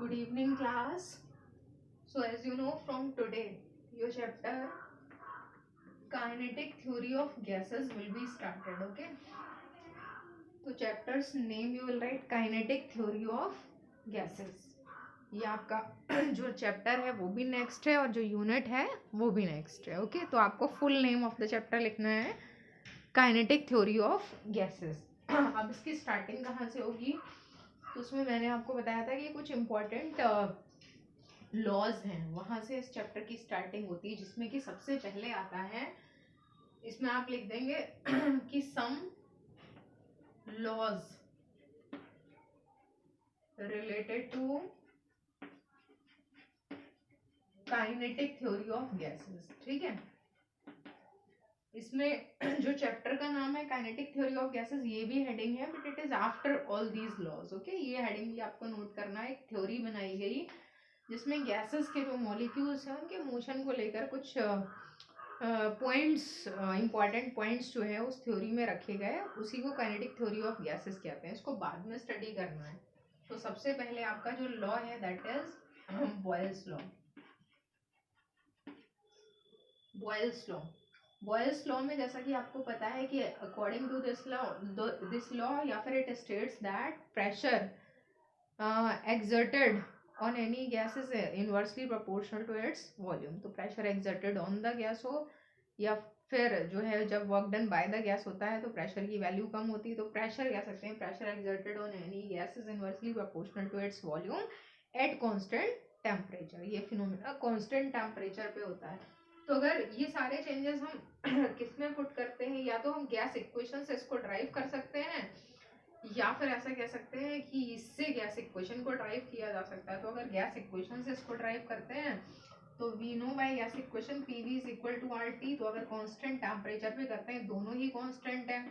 Good evening, class. So, as you know, from today, your chapter Kinetic Theory of Gases will be started. Okay. तो chapter's name you will write Kinetic Theory of Gases. ये आपका जो chapter है वो भी next है और जो यूनिट है वो भी नेक्स्ट है. ओके, तो आपको full name of the chapter लिखना है काइनेटिक थ्योरी ऑफ गैसेस. अब इसकी स्टार्टिंग कहाँ से होगी? तो उसमें मैंने आपको बताया था कि कुछ इम्पोर्टेंट लॉज हैं, वहां से इस चैप्टर की स्टार्टिंग होती है, जिसमें कि सबसे पहले आता है, इसमें आप लिख देंगे कि some laws related to kinetic theory of gases. ठीक है, इसमें जो चैप्टर का नाम है काइनेटिक थ्योरी ऑफ गैसेस, ये भी हेडिंग है, but it is after all these laws. Okay, ये हेडिंग भी आपको नोट करना है. एक थ्योरी बनाई गई जिसमें गैसेस के जो मॉलिक्यूल्स हैं उनके मोशन को लेकर कुछ पॉइंट्स, इंपॉर्टेंट पॉइंट्स जो है उस थ्योरी में रखे गए, उसी को काइनेटिक थ्योरी ऑफ गैसेस कहते हैं. इसको बाद में स्टडी करना है. तो सबसे पहले आपका जो लॉ है that is Boyle's law. Boyle's law में जैसा कि आपको पता है कि अकॉर्डिंग टू दिस लॉ या फिर it states that pressure exerted on any gas is inversely proportional to its volume. तो pressure exerted on the gas हो या फिर जो है जब work done by the gas होता है तो प्रेशर की वैल्यू कम होती है, तो प्रेशर कह सकते हैं pressure exerted on any gas is inversely proportional to its volume at constant temperature. ये फिनोमेना कांस्टेंट टेम्परेचर पे होता है. तो अगर ये सारे चेंजेस हम किस में पुट करते हैं, या तो हम गैस इक्वेशन से इसको ड्राइव कर सकते हैं, या फिर ऐसा कह सकते हैं कि इससे गैस इक्वेशन को ड्राइव किया जा सकता है. तो अगर गैस इक्वेशन से इसको ड्राइव करते हैं तो we know by gas equation PV is equal to R T. तो अगर कांस्टेंट टेम्परेचर पे करते हैं, दोनों ही कांस्टेंट है,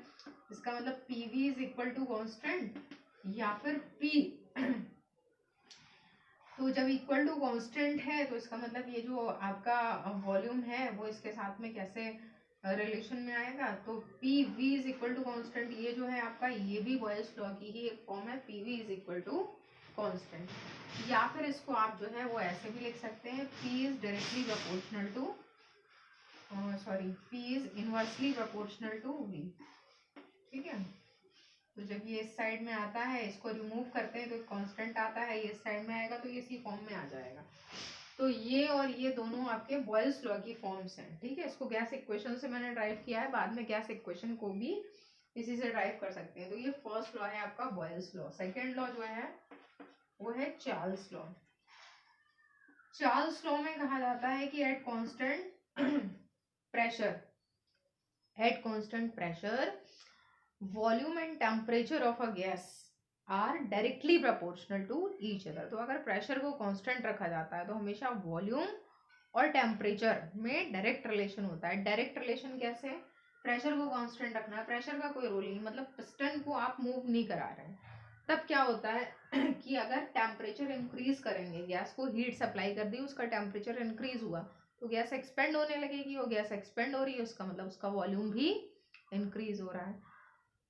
इसका मतलब PV is equal to constant या फिर पी. तो जब इक्वल टू कांस्टेंट है तो इसका मतलब ये जो आपका वॉल्यूम है वो इसके साथ में कैसे रिलेशन में आएगा. तो P V is equal to constant, ये जो है आपका, ये भी बॉयल्स लॉ की ही एक फॉर्म है, P V is equal to constant. या फिर इसको आप जो है वो ऐसे भी लिख सकते हैं, P is directly proportional to P is inversely proportional to V. ठीक है, तो जब ये इस साइड में आता है, इसको रिमूव करते हैं तो कांस्टेंट आता है, ये इस साइड में आएगा तो ये इसी फॉर्म में आ जाएगा. तो ये और ये दोनों आपके बॉयल्स लॉ की फॉर्म्स हैं. ठीक है, इसको गैस इक्वेशन से मैंने ड्राइव किया है, बाद में गैस इक्वेशन को भी इसी से ड्राइव कर सकते हैं. तो ये फर्स्ट लॉ है आपका बॉयल्स लॉ. सेकेंड लॉ जो है वो है चार्ल्स लॉ. चार्ल्स लॉ में कहा जाता है कि at constant pressure volume and temperature of a gas are directly proportional to each other. तो अगर प्रेशर को कांस्टेंट रखा जाता है तो हमेशा वॉल्यूम और टेम्परेचर में डायरेक्ट रिलेशन होता है. डायरेक्ट रिलेशन कैसे? प्रेशर को कांस्टेंट रखना है, प्रेशर का कोई रोल नहीं, मतलब पिस्टन को आप मूव नहीं करा रहे हैं. तब क्या होता है कि अगर टेम्परेचर इंक्रीज करेंगे, गैस को हीट सप्लाई कर दी, उसका टेम्परेचर इंक्रीज हुआ तो गैस एक्सपेंड होने लगेगी, और गैस एक्सपेंड हो रही है उसका मतलब उसका वॉल्यूम भी इंक्रीज हो रहा है.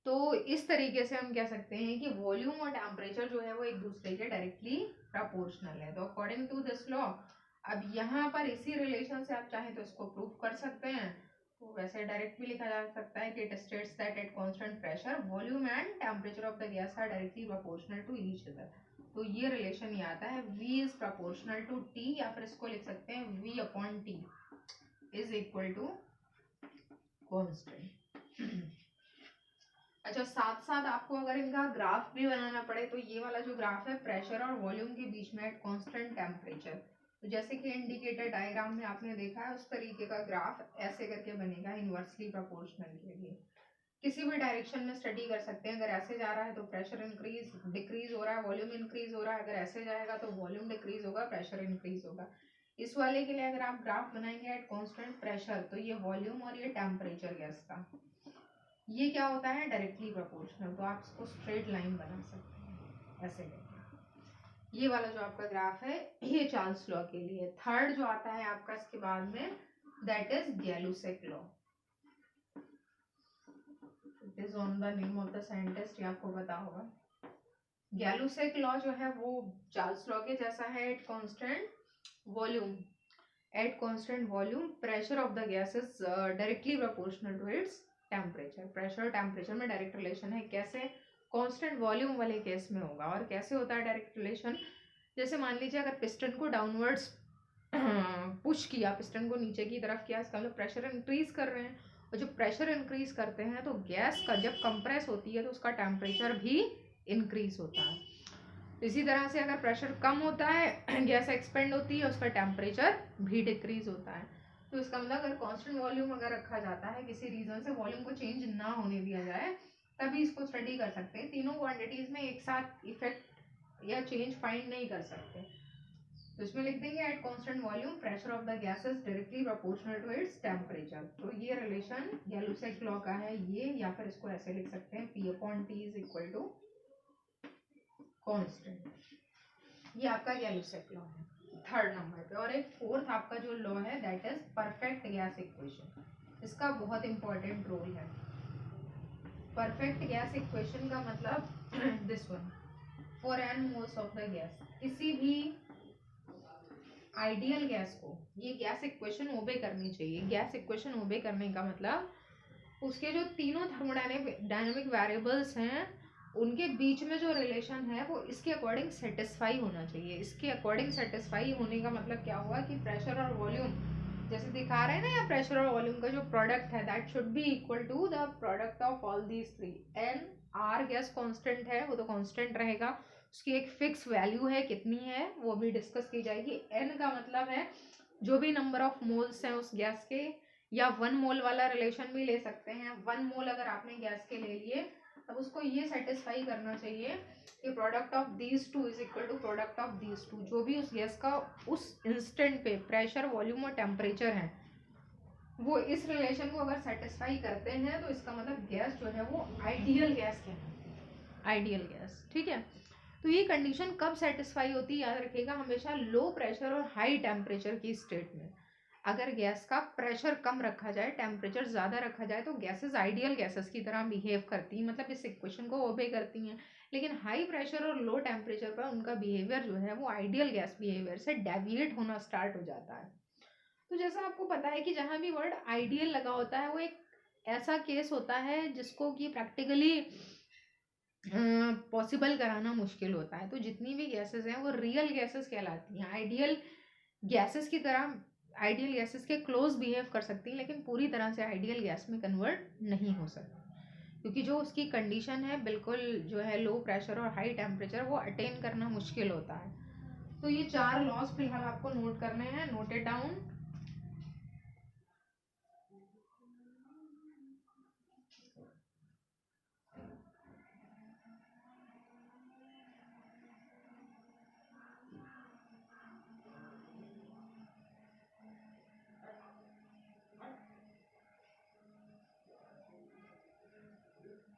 तो इस तरीके से हम कह सकते हैं कि वॉल्यूम और टेम्परेचर जो है वो एक दूसरे के डायरेक्टली प्रोपोर्शनल है. तो अकॉर्डिंग टू दिस लॉ, अब यहाँ पर इसी रिलेशन से आप चाहें तो इसको प्रूव कर सकते हैं. तो वैसे डायरेक्ट भी लिखा जा सकता है कि it states that at constant pressure volume and temperature of the gas are directly proportional to each other. तो ये रिलेशन ये आता है V is proportional to T, या फिर इसको लिख सकते हैं V upon T is equal to constant. अच्छा, साथ साथ आपको अगर इनका ग्राफ भी बनाना पड़े तो ये वाला जो ग्राफ है प्रेशर और वॉल्यूम के बीच में एट कांस्टेंट टेम्परेचर, तो जैसे कि इंडिकेटेड डायग्राम में आपने देखा है उस तरीके का ग्राफ ऐसे करके बनेगा इनवर्सली प्रोपोर्शनल के लिए. किसी भी डायरेक्शन में स्टडी कर सकते हैं. अगर ऐसे जा रहा है तो प्रेशर इंक्रीज डिक्रीज हो रहा है, वॉल्यूम इंक्रीज हो रहा है. अगर ऐसे जाएगा तो वॉल्यूम डिक्रीज होगा, प्रेशर इंक्रीज होगा. इस वाले के लिए अगर आप ग्राफ बनाएंगे एट कांस्टेंट प्रेशर, तो ये वॉल्यूम और ये टेम्परेचर गैस का, ये क्या होता है डायरेक्टली प्रोपोर्शनल. तो आप इसको स्ट्रेट लाइन बना सकते हैं ऐसे करके. ये वाला जो आपका ग्राफ है ये चार्ल्स लॉ के लिए. थर्ड जो आता है आपका इसके बाद में that is Gay-Lussac law. It is on the name of the scientist, ये आपको पता होगा. गैलुसेक लॉ जो है वो चार्ल्स लॉ के जैसा है। At constant volume, at constant volume pressure of the gas is directly proportional to its temperature. Pressure और टेम्परेचर में डायरेक्ट रिलेशन है। कैसे? कांस्टेंट वॉल्यूम वाले केस में होगा। और कैसे होता है डायरेक्ट रिलेशन? जैसे मान लीजिए अगर पिस्टन को डाउनवर्ड्स पुश किया, पिस्टन को नीचे की तरफ किया, इसका मतलब प्रेशर इंक्रीज कर रहे हैं। और जब प्रेशर इंक्रीज करते हैं तो गैस का जब कंप्रेस होती है तो उसका टेम्परेचर भी इंक्रीज होता है। इसी तरह से अगर प्रेशर कम होता है, गैस एक्सपेंड होती है, उसका टेम्परेचर भी डिक्रीज होता है। तो इसका मतलब अगर कांस्टेंट वॉल्यूम अगर रखा जाता है, किसी रीजन से वॉल्यूम को चेंज ना होने दिया जाए, तभी इसको स्टडी कर सकते हैं। तीनों क्वांटिटीज में एक साथ इफेक्ट या चेंज फाइंड नहीं कर सकते। तो इसमें लिख देंगे at constant volume pressure of the gas is directly proportional to its temperature. तो ये रिलेशन गैलुसेक लॉ का है ये, या फिर इसको ऐसे लिख सकते हैं P upon T is equal to constant. ये आपका गैलुसेक लॉ है थर्ड नंबर पे। और एक फोर्थ आपका जो लॉ है that is perfect gas equation. इसका बहुत इंपॉर्टेंट रोल है। परफेक्ट गैस इक्वेशन का मतलब this one, for N moles of the gas, किसी भी आइडियल गैस को ये गैस इक्वेशन ओबे करनी चाहिए। गैस इक्वेशन ओबे करने का मतलब उसके जो तीनों थर्मोडायनेमिक वेरिएबल्स हैं उनके बीच में जो रिलेशन है वो इसके अकॉर्डिंग सेटिस्फाई होना चाहिए। इसके अकॉर्डिंग सेटिस्फाई होने का मतलब क्या हुआ कि प्रेशर और वॉल्यूम जैसे दिखा रहे हैं ना, या प्रेशर और वॉल्यूम का जो प्रोडक्ट है that should be equal to the product of all these three. N R gas constant है, वो तो कांस्टेंट रहेगा, उसकी एक फिक्स वैल्यू है, कितनी है वो भी डिस्कस की जाएगी। एन का मतलब है जो भी नंबर ऑफ मोल्स हैं उस गैस के, या 1 मोल वाला रिलेशन भी ले सकते हैं। 1 मोल अगर आपने गैस के ले लिए तब उसको ये सेटिस्फाई करना चाहिए कि product of these two is equal to product of these two. जो भी उस गैस का उस इंस्टेंट पे प्रेशर, वॉल्यूम और टेम्परेचर है वो इस रिलेशन को अगर सेटिस्फाई करते हैं तो इसका मतलब गैस जो है वो आइडियल गैस कहलाती है। आइडियल गैस, ठीक है। तो ये कंडीशन कब सेटिस्फाई होती है याद रखिएगा, हमेशा लो प्रेशर और हाई टेम्परेचर की स्टेट में। अगर गैस का प्रेशर कम रखा जाए, टेम्परेचर ज़्यादा रखा जाए तो गैसेस आइडियल गैसेस की तरह बिहेव करती हैं, मतलब इस इक्वेशन को ओबे करती हैं। लेकिन हाई प्रेशर और लो टेम्परेचर पर उनका बिहेवियर जो है वो आइडियल गैस बिहेवियर से डेविएट होना स्टार्ट हो जाता है। तो जैसा आपको पता है कि जहाँ भी वर्ड आइडियल लगा होता है वो एक ऐसा केस होता है जिसको कि प्रैक्टिकली पॉसिबल कराना मुश्किल होता है। तो जितनी भी गैसेस हैं वो रियल गैसेस कहलाती हैं। आइडियल गैसेस की तरह, आइडियल गैसेस के क्लोज बिहेव कर सकती हैं, लेकिन पूरी तरह से आइडियल गैस में कन्वर्ट नहीं हो सकती, क्योंकि जो उसकी कंडीशन है बिल्कुल जो है लो प्रेशर और हाई टेम्परेचर वो अटेन करना मुश्किल होता है। तो ये 4 लॉज फिलहाल आपको नोट करने हैं, note it down.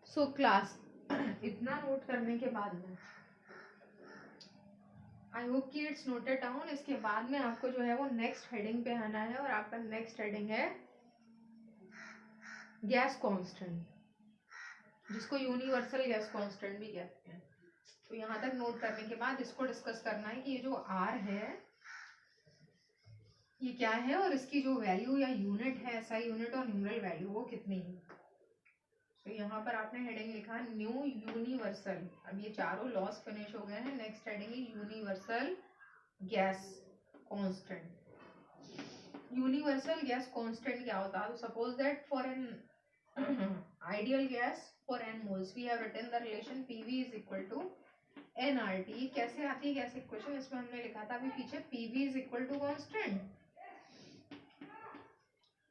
So class इतना नोट करने के बाद में आई होप कि इट्स नोटेड डाउन। इसके बाद में आपको जो है वो नेक्स्ट हेडिंग पे आना है, और आपका नेक्स्ट हेडिंग है गैस कांस्टेंट, जिसको यूनिवर्सल गैस कांस्टेंट भी कहते हैं। तो यहाँ तक नोट करने के बाद इसको डिस्कस करना है कि ये जो आर है ये क्या है, और इसकी जो वैल्यू या यूनिट है, एसआई यूनिट और न्यूमरल वैल्यू वो कितनी है। तो यहाँ पर आपने हेडिंग लिखा न्यू यूनिवर्सल। अब ये चारों लॉस फिनिश हो गए हैं, नेक्स्ट हेडिंग है universal gas constant. Universal gas constant क्या होता है? तो suppose that for an ideal gas for n moles we have written the relation PV is equal to nRT। कैसे आती है गैस इक्वेशन? इसमें हमने लिखा था अभी पीछे PV is equal to constant,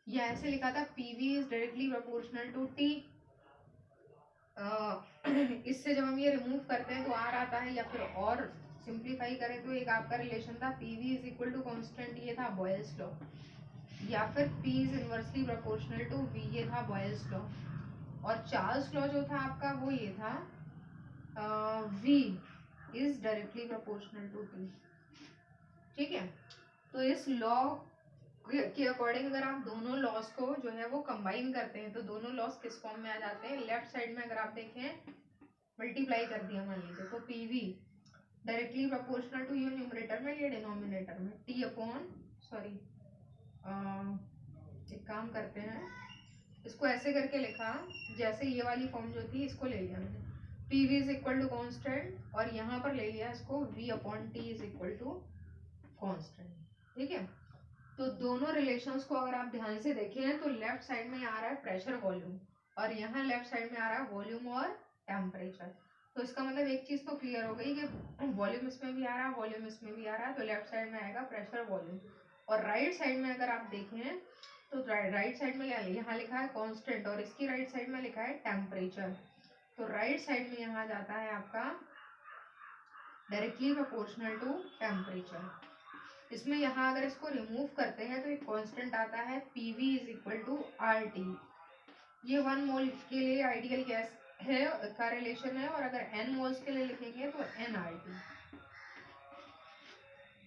या ऐसे लिखा था PV is directly proportional to T। इससे जब हम ये रिमूव करते हैं तो R आता है, या फिर और सिंप्लीफाई करें तो एक आपका रिलेशन था PV is equal to constant, ये था बॉयल्स लॉ, या फिर P is inversely proportional to V, ये था बॉयल्स लॉ। और चार्ल्स लॉ जो था आपका वो ये था V is directly proportional to T, ठीक है। तो इस लॉ के अकॉर्डिंग अगर आप दोनों लॉस को जो है वो कंबाइन करते हैं तो दोनों लॉस किस फॉर्म में आ जाते हैं? लेफ्ट साइड में अगर आप देखें मल्टीप्लाई कर दिया मान लीजिए, तो पीवी डायरेक्टली प्रोपोर्शनल टू ये न्यूमरेटर में ये डिनोमिनेटर में टी अपॉन सॉरी एक काम करते हैं, इसको ऐसे करके लिखा जैसे ये वाली फॉर्म जो थी इसको ले लिया मैंने, P V is equal to constant और यहाँ पर ले लिया इसको v upon T is equal to constant. ठीक है, तो दोनों रिलेशंस को अगर आप ध्यान से देखें तो लेफ्ट साइड में आ रहा है प्रेशर वॉल्यूम और यहाँ लेफ्ट साइड में आ रहा है वॉल्यूम और टेम्परेचर। तो इसका मतलब एक चीज तो क्लियर हो गई कि वॉल्यूम इसमें भी आ रहा है, वॉल्यूम इसमें भी आ रहा है, तो लेफ्ट साइड में आएगा प्रेशर वॉल्यूम। और राइट साइड में अगर आप देखें तो राइट साइड में यहाँ लिखा है कांस्टेंट और इसकी राइट साइड में लिखा है टेम्परेचर। तो राइट साइड में यहाँ जाता है आपका डायरेक्टली प्रोपोर्शनल टू टेम्परेचर। इसमें यहाँ अगर इसको रिमूव करते हैं तो एक कांस्टेंट आता है PV is equal to R T. ये 1 मोल के लिए आइडियल गैस है का रिलेशन है और अगर n मोल्स के लिए लिखेंगे तो nRT।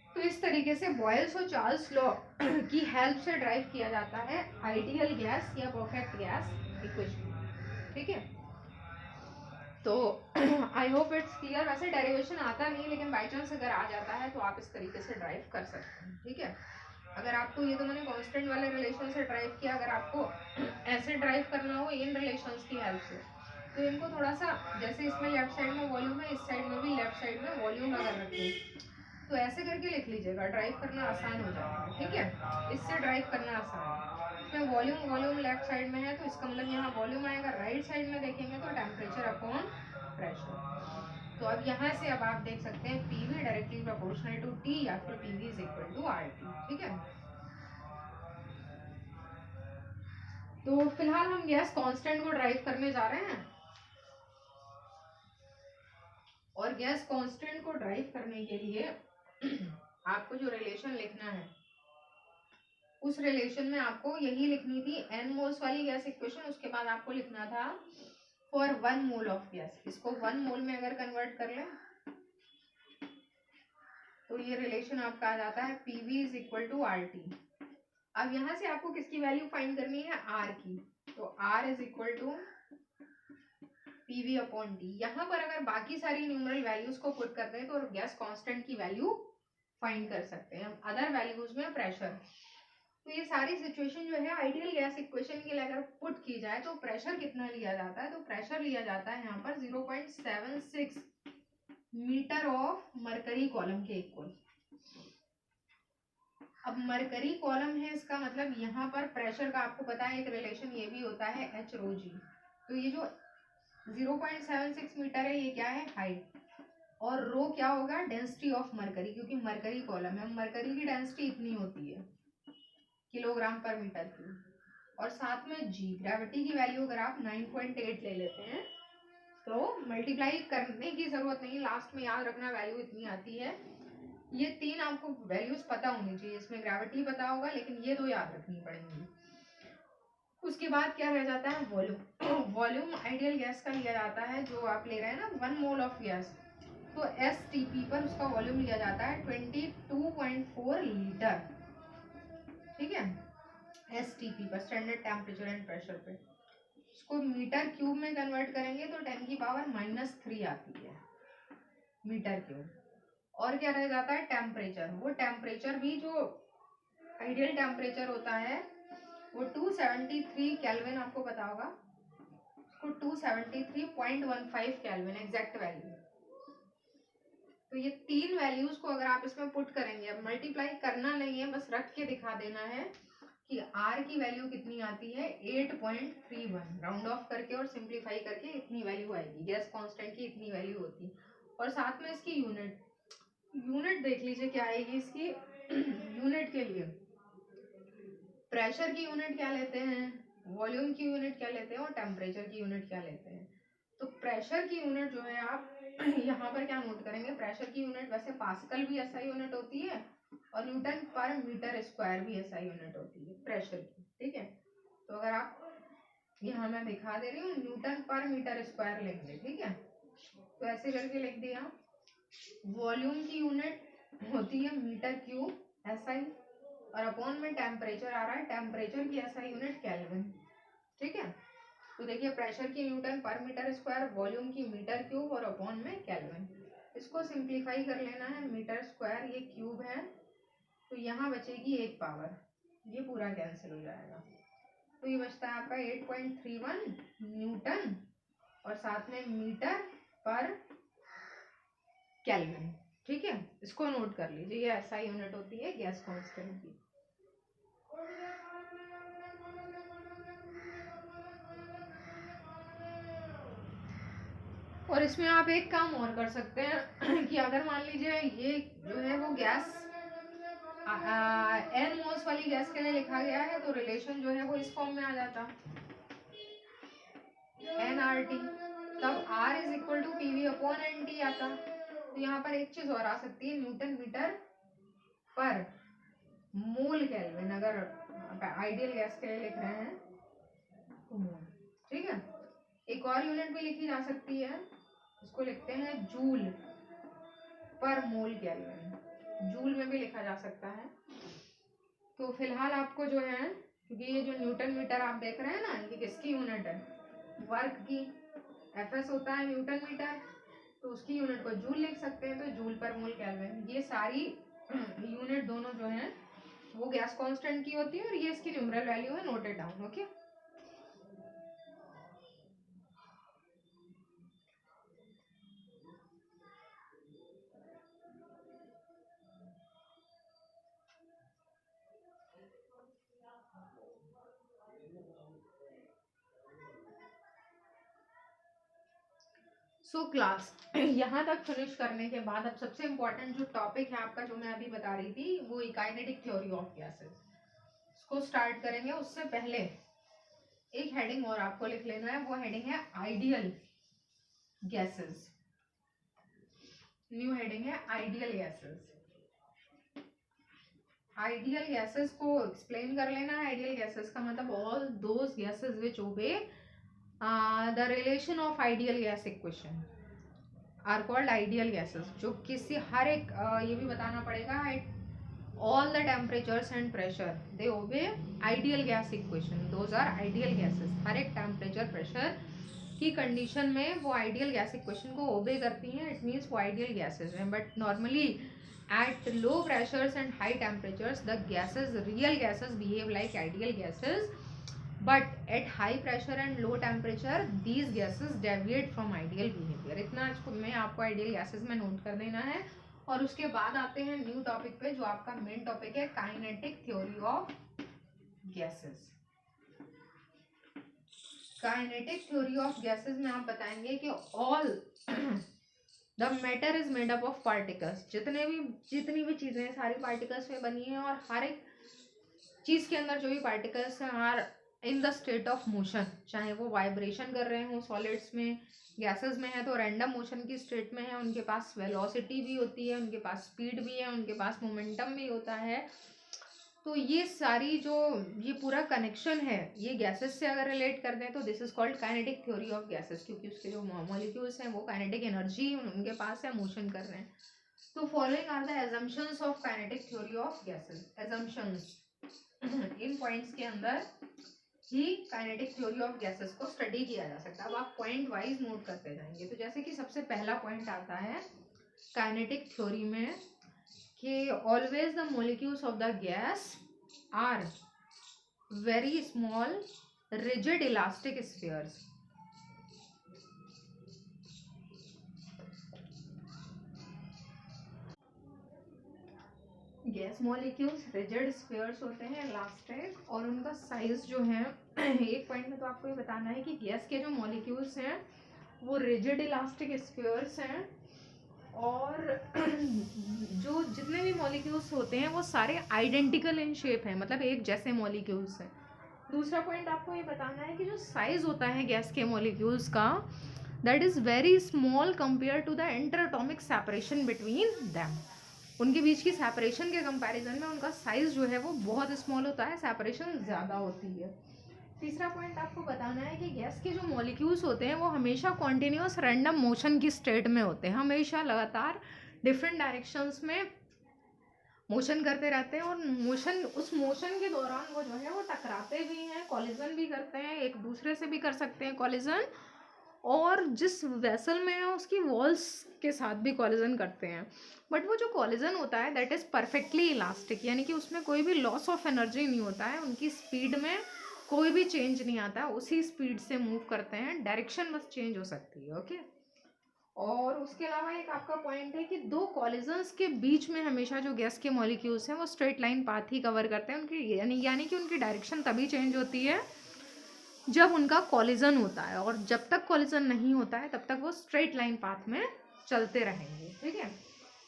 तो इस तरीके से बॉयल्स और चार्ल्स लॉ की हेल्प से ड्राइव किया जाता है आइडियल गैस या परफेक्ट गैस इक्वेशन। ठीक है, तो आई होप इट्स क्लियर। वैसे डेरिवेशन आता नहीं लेकिन बाई चांस अगर आ जाता है तो आप इस तरीके से ड्राइव कर सकते हैं। ठीक है, अगर आपको ये तो मैंने कांस्टेंट वाले रिलेशन से ड्राइव किया, अगर आपको ऐसे ड्राइव करना हो इन रिलेशंस की हेल्प से तो इनको थोड़ा सा जैसे इसमें लेफ्ट साइड में वॉल्यूम है, इस साइड में भी लेफ्ट साइड में वॉल्यूम अगर रखें तो ऐसे करके लिख लीजिएगा, ड्राइव करना आसान हो जाएगा। ठीक है, इससे ड्राइव करना आसान है। इसमें वॉल्यूम लेफ्ट साइड में है तो इसका मतलब यहाँ वॉल्यूम आएगा, राइट साइड में देखेंगे तो टेम्परेचर अपॉन प्रेशर। तो अब यहाँ से अब आप देख सकते हैं PV directly proportional to T या फिर PV is equal to R T. ठीक है, तो फिलहाल हम गैस कांस्टेंट को ड्राइव करने जा रहे हैं और गैस कांस्टेंट को ड्राइव करने के लिए आपको जो रिलेशन लिखना है उस रिलेशन में आपको यही लिखनी थी n मोल्स वाली गैस इक्वेशन। उसके बाद आपको लिखना था फॉर 1 मोल ऑफ गैस। इसको 1 मोल में अगर कन्वर्ट कर लें तो ये रिलेशन आपका आ जाता है PV is equal to R T. अब यहाँ से आपको किसकी वैल्यू फाइंड करनी है, आर की। तो R is equal to PV upon T. यहाँ पर अगर बाकी सारी न्यूमरल वैल्यूज को पुट करते हैं तो गैस कांस्टेंट की वैल्यू फाइंड कर सकते हैं। अदर वैल्यूज में प्रेशर, तो ये सारी सिचुएशन जो है आइडियल गैस इक्वेशन के लिए अगर पुट की जाए तो प्रेशर कितना लिया जाता है, तो प्रेशर लिया जाता है यहाँ पर 0.76 मीटर ऑफ मरकरी कॉलम के इक्वल। अब मरकरी कॉलम है, इसका मतलब यहाँ पर प्रेशर का आपको पता है एक रिलेशन ये भी होता है एच रो जी। तो ये जो 0.76 मीटर है ये क्या है, हाइट, और रो क्या होगा, डेंसिटी ऑफ मरकरी, क्योंकि मरकरी कॉलम है। मरकरी की डेंसिटी इतनी होती है किलोग्राम पर मीटर क्यूब। और साथ में जी ग्रेविटी की वैल्यू अगर आप 9.8 ले लेते हैं तो मल्टीप्लाई करने की जरूरत नहीं, लास्ट में याद रखना वैल्यू इतनी आती है। ये 3 आपको वैल्यूज पता होनी चाहिए, इसमें ग्रेविटी पता होगा लेकिन ये 2 याद रखनी पड़ेंगी। उसके बाद क्या रह जाता है, वॉल्यूम। वॉल्यूम आइडियल गैस का लिया जाता है जो आप ले रहे हैं ना 1 मोल ऑफ गैस, तो एस टी पी पर उसका वॉल्यूम लिया जाता है 22.4 लीटर। ठीक है, एस टी पी पर, स्टैंडर्ड टेम्परेचर एंड प्रेशर पे। इसको मीटर क्यूब में कन्वर्ट करेंगे तो 10 की पावर -3 आती है मीटर क्यूब। और क्या रह जाता है, टेम्परेचर। वो टेम्परेचर भी जो आइडियल टेम्परेचर होता है वो 273 केल्विन, आपको पता होगा उसको 273.15 केल्विन एग्जैक्ट वैल्यू। तो ये 3 वैल्यूज को अगर आप इसमें पुट करेंगे, अब मल्टीप्लाई करना नहीं है, बस रख के दिखा देना है कि R की वैल्यू कितनी आती है 8.31, राउंड ऑफ करके और सिंप्लीफाई करके इतनी वैल्यू आएगी। गैस कांस्टेंट की इतनी वैल्यू होती है। और साथ में इसकी यूनिट देख लीजिए क्या आएगी इसकी। यूनिट के लिए प्रेशर की यूनिट क्या लेते हैं, वॉल्यूम की यूनिट क्या लेते हैं और टेम्परेचर की यूनिट क्या लेते हैं। तो प्रेशर की यूनिट जो है आप यहाँ पर क्या नोट करेंगे, प्रेशर की यूनिट वैसे पास्कल भी ऐसा यूनिट होती है और न्यूटन पर मीटर स्क्वायर भी ऐसा यूनिट होती है प्रेशर की। ठीक है, तो अगर आप यहाँ मैं दिखा दे रही हूँ न्यूटन पर मीटर स्क्वायर लेंगे। ठीक है, तो ऐसे करके लिख दिया। वॉल्यूम की यूनिट होती है मीटर क्यूब एसआई और अपॉन में टेम्परेचर आ रहा है, टेम्परेचर की एसआई यूनिट केल्विन। ठीक है, तो देखिए प्रेशर की न्यूटन पर मीटर स्क्वायर, वॉल्यूम की मीटर क्यूब और में केल्विन। इसको सिंप्लीफाई कर लेना है, मीटर स्क्वायर ये क्यूब है, तो यहाँ बचेगी 1 पावर, ये पूरा कैंसिल हो जाएगा, तो ये बचता है आपका 8.31 न्यूटन और साथ में मीटर पर केल्विन। ठीक है, इसको नोट कर लीजिए, ये ऐसा यूनिट होती है गैस कांस्टेंट की। और इसमें आप एक काम और कर सकते हैं कि अगर मान लीजिए ये जो है वो गैस एन मोल्स वाली गैस के लिए लिखा गया है, तो रिलेशन जो है वो इस फॉर्म में आ जाता NRT, तब R is equal to PV upon NT आता। तो यहाँ पर एक चीज और आ सकती है, न्यूटन मीटर पर मोल केल्विन, अगर आइडियल गैस के लिए लिख रहे हैं तो मोल। ठीक है, एक और यूनिट भी लिखी जा सकती है, इसको लिखते हैं जूल पर मोल केल्विन, जूल में भी लिखा जा सकता है। तो फिलहाल आपको जो है, क्योंकि ये जो न्यूटन मीटर आप देख रहे हैं ना, ये किसकी यूनिट है, वर्क की, एफएस होता है न्यूटन मीटर, तो उसकी यूनिट को जूल लिख सकते हैं, तो जूल पर मोल केल्विन। ये सारी यूनिट दोनों जो है वो गैस कांस्टेंट की होती है, और ये इसकी न्यूमरल वैल्यू है, note it down. Okay, so class यहाँ तक फिनिश करने के बाद अब सबसे इम्पोर्टेंट जो टॉपिक है आपका, जो मैं अभी बता रही थी, वो काइनेटिक थ्योरी ऑफ गैसेस, इसको स्टार्ट करेंगे। उससे पहले एक हेडिंग और आपको लिख लेना है, वो हेडिंग है आइडियल गैसेस। न्यू हेडिंग है आइडियल गैसेस। आइडियल गैसेस को एक्सप्लेन कर लेना है। आइडियल गैसेस का मतलब all those gases which obey the relation of ideal gas equation are called ideal gases. जो किसी हर एक ये भी बताना पड़ेगा, at all the temperatures and pressure they obey ideal gas equation, those are ideal gases. हर एक टेम्परेचर प्रेशर की कंडीशन में वो आइडियल गैस इक्वेशन को ओबे करती हैं, इट मीन्स वो आइडियल गैसेस हैं। But normally at low pressures and high temperatures the gases, real gases behave like ideal gases, but at high pressure and low temperature these gases deviate from ideal behavior। इतना में आपको ideal gases में note कर देना है। और उसके बाद आते हैं न्यू टॉपिक पे, जो आपका मेन टॉपिक है kinetic theory of gases. Kinetic theory of gases में आप बताएंगे कि all the matter is made up of particles, जितनी भी चीजें सारी पार्टिकल्स में बनी है, और हर एक चीज के अंदर जो भी पार्टिकल्स हैं are in the state of motion, चाहे वो वाइब्रेशन कर रहे हो सॉलिड्स में, गैसेस में है तो रैंडम मोशन की स्टेट में है, उनके पास वेलोसिटी भी होती है, उनके पास स्पीड भी है, उनके पास मोमेंटम भी होता है। तो ये सारी जो ये पूरा कनेक्शन है ये गैसेस से अगर रिलेट कर दें तो this is called kinetic theory of gases, क्योंकि उसके जो मॉलिक्यूल्स हैं वो काइनेटिक एनर्जी उनके पास है, मोशन कर रहे हैं। तो following are the assumptions of kinetic theory of gases. Assumptions इन पॉइंट्स के अंदर ही काइनेटिक थ्योरी ऑफ गैसेस को स्टडी किया जा सकता है। अब आप पॉइंट वाइज नोट करते जाएंगे। तो जैसे कि सबसे पहला पॉइंट आता है काइनेटिक थ्योरी में कि always the molecules of the gas are very small rigid elastic spheres। Gas molecules rigid spheres होते हैं, इलास्टिक, और उनका साइज जो है एक पॉइंट में तो आपको ये बताना है कि गैस के जो मॉलिक्यूल्स हैं वो रिजिड इलास्टिक स्फीयर्स हैं, और जो जितने भी मॉलिक्यूल्स होते हैं वो सारे आइडेंटिकल इन शेप हैं, मतलब एक जैसे मॉलिक्यूल्स हैं। दूसरा पॉइंट आपको ये बताना है कि जो साइज होता है गैस के मॉलिक्यूल्स का that is very small compare to the interatomic separation between them. उनके बीच की सेपरेशन के कंपैरिजन में उनका साइज जो है वो बहुत स्मॉल होता है, सेपरेशन ज़्यादा होती है। तीसरा पॉइंट आपको बताना है कि गैस के जो मॉलिक्यूल्स होते हैं वो हमेशा कॉन्टिन्यूस रैंडम मोशन की स्टेट में होते हैं, हमेशा लगातार डिफरेंट डायरेक्शंस में मोशन करते रहते हैं, और उस मोशन के दौरान वो जो है वो टकराते भी हैं, कॉलिजन भी करते हैं, एक दूसरे से भी कर सकते हैं कॉलिजन, और जिस वेसल में है उसकी वॉल्स के साथ भी कॉलिजन करते हैं, बट वो जो कॉलिजन होता है दैट इज़ परफेक्टली इलास्टिक, यानी कि उसमें कोई भी लॉस ऑफ एनर्जी नहीं होता है, उनकी स्पीड में कोई भी चेंज नहीं आता है, उसी स्पीड से मूव करते हैं, डायरेक्शन बस चेंज हो सकती है। ओके, और उसके अलावा एक आपका पॉइंट है कि दो कॉलिजन्स के बीच में हमेशा जो गैस के मॉलिक्यूल्स हैं वो स्ट्रेट लाइन पाथ ही कवर करते हैं, उनकी यानी कि उनकी डायरेक्शन तभी चेंज होती है जब उनका कॉलिजन होता है, और जब तक कॉलिजन नहीं होता है तब तक वो स्ट्रेट लाइन पाथ में चलते रहेंगे। ठीक है,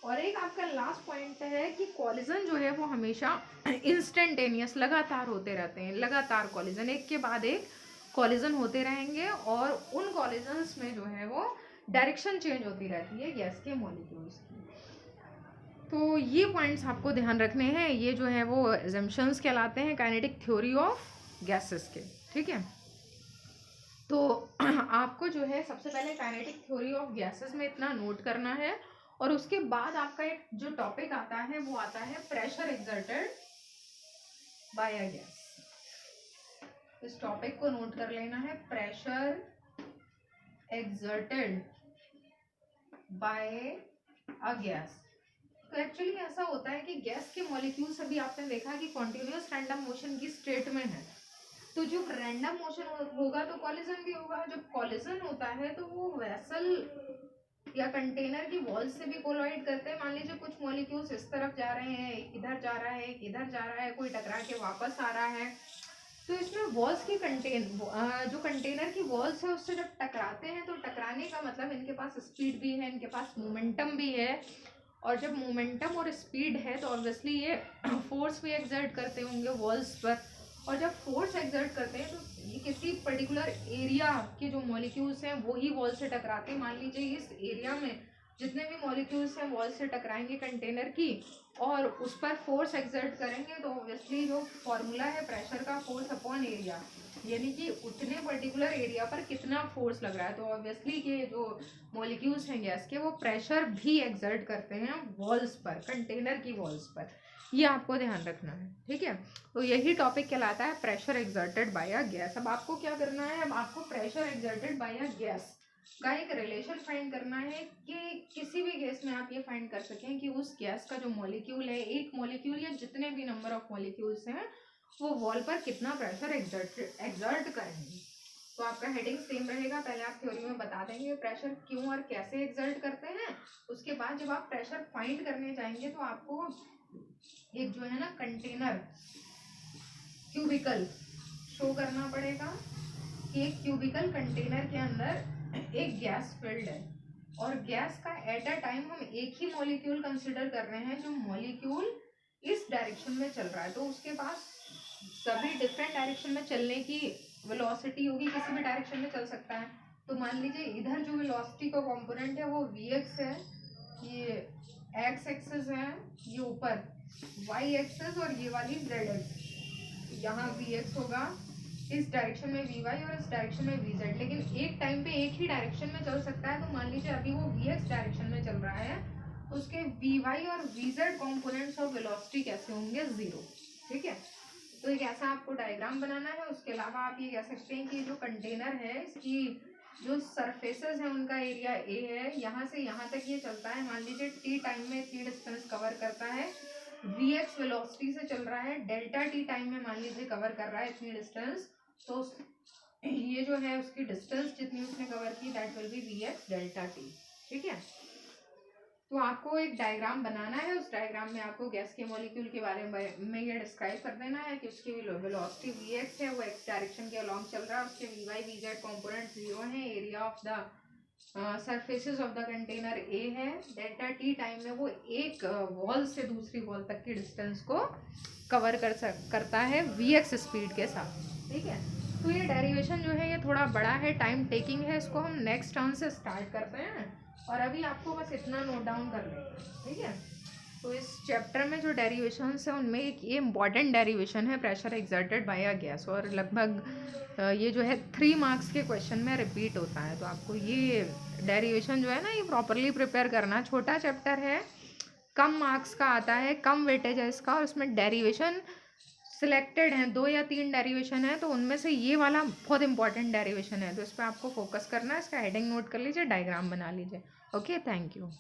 और एक आपका लास्ट पॉइंट है कि कॉलिजन जो है वो हमेशा इंस्टेंटेनियस लगातार होते रहते हैं, लगातार कॉलिजन एक के बाद एक कॉलिजन होते रहेंगे, और उन कॉलिजन्स में जो है वो डायरेक्शन चेंज होती रहती है गैस के मॉलिक्यूल्स की। तो ये पॉइंट्स आपको ध्यान रखने हैं, ये जो है वो एजम्पशंस कहलाते हैं काइनेटिक थ्योरी ऑफ गैसेस के। ठीक है, तो आपको जो है सबसे पहले काइनेटिक थ्योरी ऑफ गैसेस में इतना नोट करना है, और उसके बाद आपका एक जो टॉपिक आता है वो आता है pressure exerted by a gas. इस टॉपिक को नोट कर लेना है, pressure exerted by a gas. तो एक्चुअली ऐसा होता है कि गैस के मॉलिक्यूल्स अभी आपने देखा कि कॉन्टिन्यूस रैंडम मोशन की स्टेट में है, तो जो रैंडम मोशन होगा तो कॉलिजन भी होगा, जब कॉलिजन होता है तो वो वेसल या कंटेनर की वॉल से भी कोलाइड करते हैं। मान लीजिए कुछ मॉलिक्यूल्स इस तरफ जा रहे हैं, एक इधर जा रहा है, एक इधर जा रहा है, कोई टकरा के वापस आ रहा है, तो इसमें वॉल्स की जो कंटेनर की वॉल्स है उससे जब टकराते हैं तो टकराने का मतलब इनके पास स्पीड भी है, इनके पास मोमेंटम भी है, और जब मोमेंटम और स्पीड है तो ऑब्वियसली ये फोर्स भी एक्सर्ट करते होंगे वॉल्स पर, और जब फोर्स एक्सर्ट करते हैं तो ये किसी पर्टिकुलर एरिया के जो मॉलिक्यूल्स हैं वो ही वॉल से टकराते हैं। मान लीजिए इस एरिया में जितने भी मॉलिक्यूल्स हैं वॉल से टकराएंगे कंटेनर की, और उस पर फोर्स एक्सर्ट करेंगे, तो ऑब्वियसली जो फॉर्मूला है प्रेशर का, फोर्स अपॉन एरिया, यानी कि उतने पर्टिकुलर एरिया पर कितना फोर्स लग रहा है, तो ऑब्वियसली ये जो मॉलिक्यूल्स हैं गैस के वो प्रेशर भी एक्सर्ट करते हैं वॉल्स पर, कंटेनर की वॉल्स पर, ये आपको ध्यान रखना है। ठीक है, तो यही टॉपिक कहलाता है pressure exerted by a gas. अब आपको क्या करना है, अब आपको pressure exerted by a gas का एक रिलेशन फाइंड करना है कि किसी भी गैस में आप ये फाइंड कर सकें कि उस गैस का जो मॉलिक्यूल है, एक मॉलिक्यूल या जितने भी नंबर ऑफ मॉलिक्यूल्स हैं वो वॉल पर कितना प्रेशर एक्सर्ट करेंगे। तो आपका हेडिंग सेम रहेगा, पहले आप थ्योरी में बता देंगे प्रेशर क्यों और कैसे एक्सर्ट करते हैं, उसके बाद जब आप प्रेशर फाइंड करने जाएंगे तो आपको एक जो है ना कंटेनर क्यूबिकल शो करना पड़ेगा कि एक क्यूबिकल कंटेनर के अंदर एक गैस फिल्ड है, और गैस का एट अ टाइम हम एक ही मॉलिक्यूल कंसिडर कर रहे हैं जो मॉलिक्यूल इस डायरेक्शन में चल रहा है, तो उसके पास सभी डिफरेंट डायरेक्शन में चलने की वेलोसिटी होगी, किसी भी डायरेक्शन में चल सकता है। तो मान लीजिए इधर जो वेलोसिटी का कंपोनेंट है वो vx है, ये x एक्सिस है, ये ऊपर y एक्सिस, और ये वाली z एक्सिस, यहाँ vx होगा, इस डायरेक्शन में vy और इस डायरेक्शन में vz, लेकिन एक टाइम पे एक ही डायरेक्शन में चल सकता है। तो मान लीजिए अभी वो vx डायरेक्शन में चल रहा है, तो उसके vy और vz कंपोनेंट्स ऑफ वेलोसिटी कैसे होंगे, जीरो। ठीक है, तो एक ऐसा आपको डायग्राम बनाना है। उसके अलावा आप ये कह सकते हैं कि जो कंटेनर है इसकी जो सरफेसेस है उनका एरिया ए है, यहाँ से यहाँ तक ये चलता है, मान लीजिए टी टाइम में इतनी डिस्टेंस कवर करता है, vx वेलोसिटी से चल रहा है, डेल्टा टी टाइम में मान लीजिए कवर कर रहा है इतनी डिस्टेंस, तो ये जो है उसकी डिस्टेंस जितनी उसने कवर की that will be vx delta T. ठीक है, तो आपको एक डायग्राम बनाना है, उस डायग्राम में आपको गैस के मॉलिक्यूल के बारे में ये डिस्क्राइब कर देना है कि उसकी वेलोसिटी vx है, वो x डायरेक्शन के अलॉन्ग चल रहा है, उसके vy vz कंपोनेंट जीरो है, area of the surfaces of the container A है, डेल्टा टी टाइम में वो एक वॉल से दूसरी वॉल तक की डिस्टेंस को कवर करता है vx स्पीड के साथ। ठीक है, तो ये डेरिवेशन जो है ये थोड़ा बड़ा है, टाइम टेकिंग है, इसको हम नेक्स्ट टर्म से स्टार्ट करते हैं, और अभी आपको बस इतना नोट डाउन कर लेना। ठीक है, तो इस चैप्टर में जो डेरिवेशंस है उनमें एक ये इम्पॉर्टेंट डेरिवेशन है pressure exerted by a gas, और लगभग ये जो है 3 मार्क्स के क्वेश्चन में रिपीट होता है, तो आपको ये डेरिवेशन जो है ना ये प्रॉपरली प्रिपेयर करना। छोटा चैप्टर है, कम मार्क्स का आता है, कम वेटेज है इसका, और उसमें डेरिवेशन सिलेक्टेड हैं, 2 या 3 डेरिवेशन है, तो उनमें से ये वाला बहुत इंपॉर्टेंट डेरिवेशन है, तो इस पर आपको फोकस करना है। इसका हेडिंग नोट कर लीजिए, डायग्राम बना लीजिए। Okay, thank you.